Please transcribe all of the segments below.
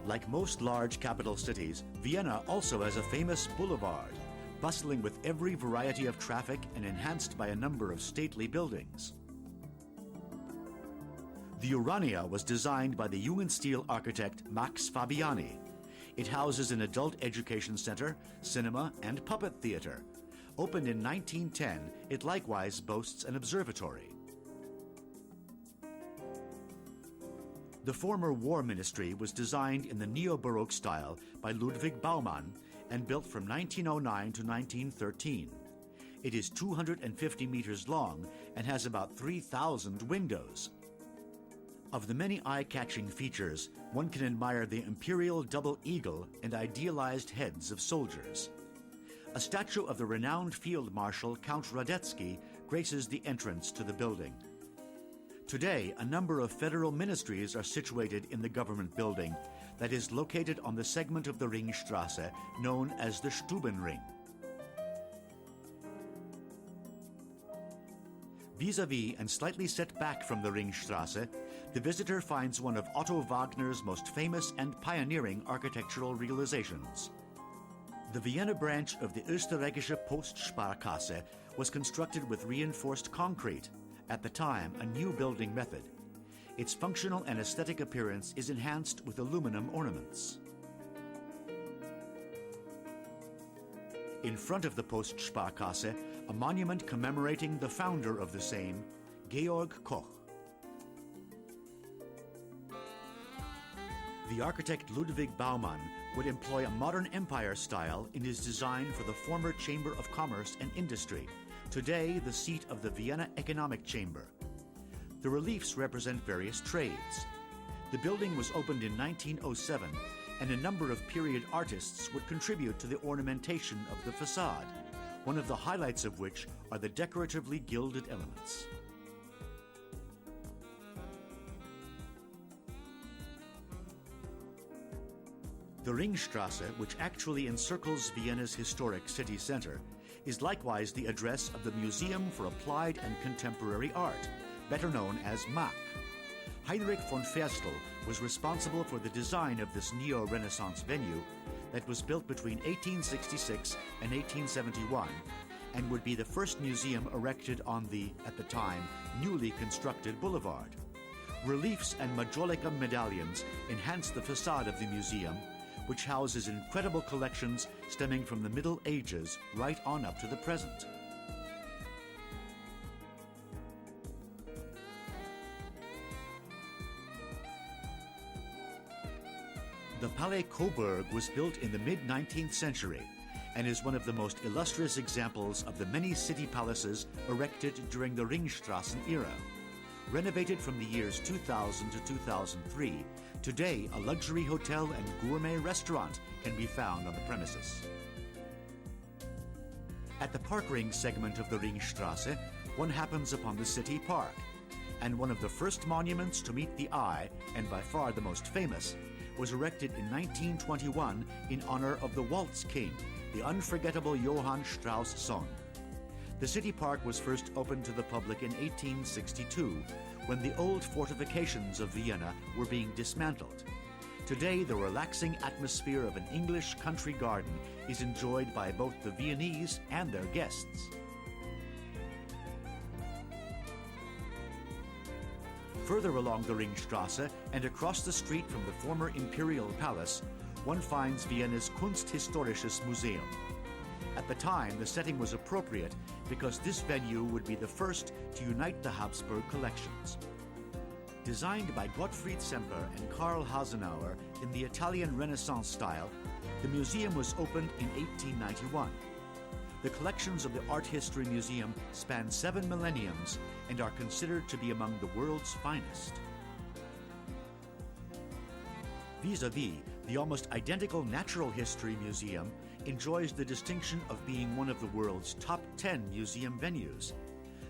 Like most large capital cities, Vienna also has a famous boulevard, bustling with every variety of traffic and enhanced by a number of stately buildings. The Urania was designed by the Jugendstil architect Max Fabiani. It houses an adult education center, cinema, and puppet theater. Opened in 1910, it likewise boasts an observatory. The former War Ministry was designed in the neo-Baroque style by Ludwig Baumann and built from 1909 to 1913. It is 250 meters long and has about 3,000 windows. Of the many eye-catching features, one can admire the imperial double eagle and idealized heads of soldiers. A statue of the renowned field marshal Count Radetzky graces the entrance to the building. Today, a number of federal ministries are situated in the government building that is located on the segment of the Ringstrasse known as the Stubenring. Vis-a-vis and slightly set back from the Ringstrasse, the visitor finds one of Otto Wagner's most famous and pioneering architectural realizations. The Vienna branch of the Österreichische Postsparkasse was constructed with reinforced concrete, at the time a new building method. Its functional and aesthetic appearance is enhanced with aluminum ornaments. In front of the Postsparkasse, a monument commemorating the founder of the same, Georg Koch. The architect Ludwig Baumann would employ a modern empire style in his design for the former Chamber of Commerce and Industry, today the seat of the Vienna Economic Chamber. The reliefs represent various trades. The building was opened in 1907, and a number of period artists would contribute to the ornamentation of the facade, one of the highlights of which are the decoratively gilded elements. The Ringstrasse, which actually encircles Vienna's historic city center, is likewise the address of the Museum for Applied and Contemporary Art, better known as MAC. Heinrich von Ferstel was responsible for the design of this neo-Renaissance venue that was built between 1866 and 1871 and would be the first museum erected on the, at the time, newly constructed boulevard. Reliefs and majolica medallions enhance the facade of the museum, which houses incredible collections stemming from the Middle Ages right on up to the present. The Palais Coburg was built in the mid-19th century and is one of the most illustrious examples of the many city palaces erected during the Ringstrassen era. Renovated from the years 2000 to 2003, today a luxury hotel and gourmet restaurant can be found on the premises. At the park ring segment of the Ringstrasse, one happens upon the city park, and one of the first monuments to meet the eye, and by far the most famous, was erected in 1921 in honor of the Waltz King, the unforgettable Johann Strauss' son. The city park was first opened to the public in 1862, when the old fortifications of Vienna were being dismantled. Today, the relaxing atmosphere of an English country garden is enjoyed by both the Viennese and their guests. Further along the Ringstrasse and across the street from the former Imperial Palace, one finds Vienna's Kunsthistorisches Museum. At the time, the setting was appropriate because this venue would be the first to unite the Habsburg collections. Designed by Gottfried Semper and Karl Hasenauer in the Italian Renaissance style, the museum was opened in 1891. The collections of the Art History Museum span 7 millenniums and are considered to be among the world's finest. Vis-a-vis, the almost identical Natural History Museum enjoys the distinction of being one of the world's top 10 museum venues.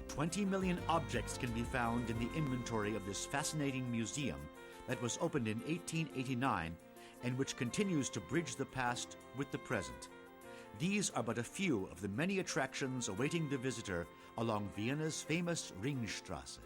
20 million objects can be found in the inventory of this fascinating museum that was opened in 1889 and which continues to bridge the past with the present. These are but a few of the many attractions awaiting the visitor along Vienna's famous Ringstrasse.